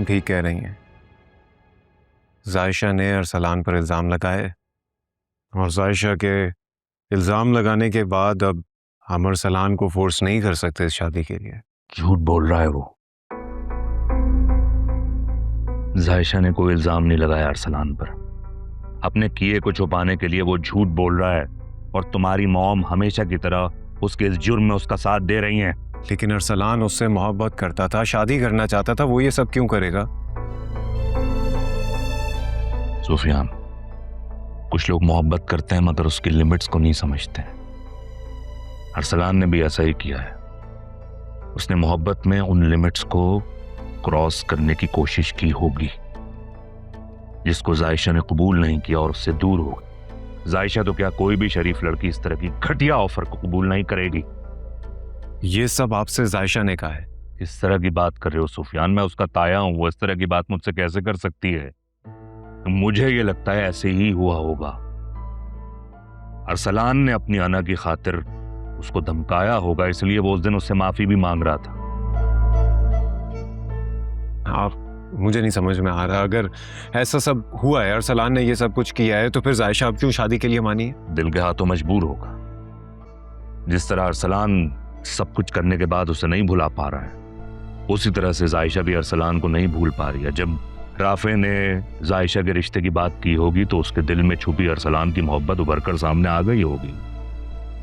तुम ठीक कह रही हैं। जायशा ने अरसलान पर इल्ज़ाम लगाए और जायशा के इल्ज़ाम लगाने के बाद अब हम अरसलान को फोर्स नहीं कर सकते इस शादी के लिए। झूठ बोल रहा है वो। जायशा ने कोई इल्ज़ाम नहीं लगाया अरसलान पर। अपने किए को छुपाने के लिए वो झूठ बोल रहा है और तुम्हारी मॉम हमेशा की तरह उसके इस जुर्म में उसका साथ दे रही हैं। लेकिन अरसलान उससे मोहब्बत करता था, शादी करना चाहता था, वो ये सब क्यों करेगा? सुफियान, कुछ लोग मोहब्बत करते हैं मगर उसकी लिमिट्स को नहीं समझते हैं। अरसलान ने भी ऐसा ही किया है। उसने मोहब्बत में उन लिमिट्स को क्रॉस करने की कोशिश की होगी जिसको जायशा ने कबूल नहीं किया और उससे दूर हो गई। जायशा तो क्या, कोई भी शरीफ लड़की इस तरह की घटिया ऑफर को कबूल नहीं करेगी। ये सब आपसे जायशा ने कहा है? इस तरह की बात कर रहे हो सुफियान? मैं उसका ताया हूं, वो इस तरह की बात मुझसे कैसे कर सकती है? मुझे ये लगता है ऐसे ही हुआ होगा। अरसलान ने अपनी अना की खातिर उसको धमकाया होगा, इसलिए वो उस दिन उससे माफी भी मांग रहा था। आप, मुझे नहीं समझ में आ रहा। अगर ऐसा सब हुआ है, अरसलान ने ये सब कुछ किया है, तो फिर जायशा अब क्यों शादी के लिए मानी है? दिल के हाथों मजबूर होगा। जिस तरह अरसलान सब कुछ करने के बाद उसे नहीं भुला पा रहा है, उसी तरह से जायशा भी अरसलान को नहीं भूल पा रही है। जब राफे ने जायशा के रिश्ते की बात की होगी तो उसके दिल में छुपी अरसलान की मोहब्बत उभर कर सामने आ गई होगी।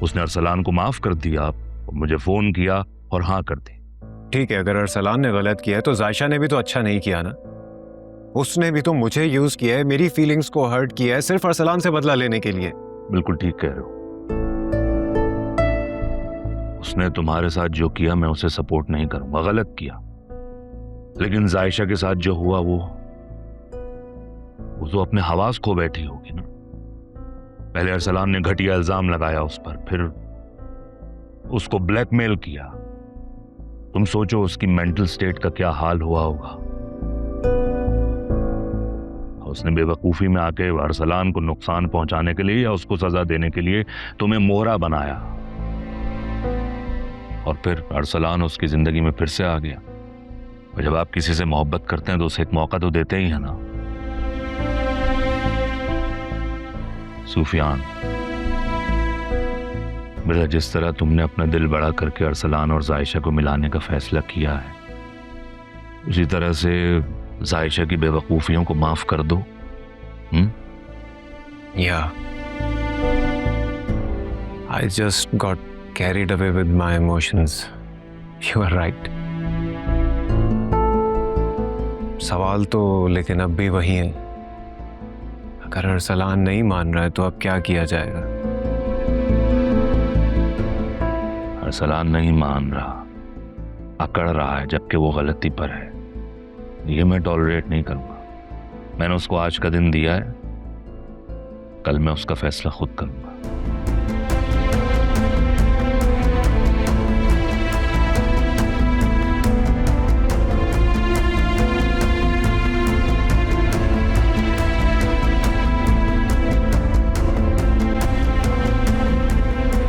उसने अरसलान को माफ कर दिया, मुझे फोन किया और हाँ कर दी। ठीक है, अगर अरसलान ने गलत किया है तो जायशा ने भी तो अच्छा नहीं किया ना। उसने भी तो मुझे यूज किया है, मेरी फीलिंग्स को हर्ट किया है, सिर्फ अरसलान से बदला लेने के लिए। बिल्कुल ठीक कह रहे हो। उसने तुम्हारे साथ जो किया मैं उसे सपोर्ट नहीं करूंगा, गलत किया। लेकिन जायशा के साथ जो हुआ वो तो अपने हवास खो बैठी होगी ना। पहले अरसलान ने घटिया इल्जाम लगाया उस पर, फिर उसको ब्लैकमेल किया। तुम सोचो उसकी मेंटल स्टेट का क्या हाल हुआ होगा। उसने बेवकूफी में आके अरसलान को नुकसान पहुंचाने के लिए या उसको सजा देने के लिए तुम्हें मोहरा बनाया, और फिर अरसलान उसकी जिंदगी में फिर से आ गया। और जब आप किसी से मोहब्बत करते हैं तो उसे एक मौका तो देते ही है ना। सुफियान बेटा, जिस तरह तुमने अपना दिल बड़ा करके अरसलान और जायशा को मिलाने का फैसला किया है, उसी तरह से जायशा की बेवकूफियों को माफ कर दो। Yeah. I just got carried away with my emotions. You are right. सवाल तो लेकिन अब भी वही है। अगर अरसलान नहीं मान रहा है तो अब क्या किया जाएगा? अरसलान नहीं मान रहा, अकड़ रहा है, जबकि वो गलती पर है। ये मैं टॉलरेट नहीं करूंगा। मैंने उसको आज का दिन दिया है, कल मैं उसका फैसला खुद करूंगा।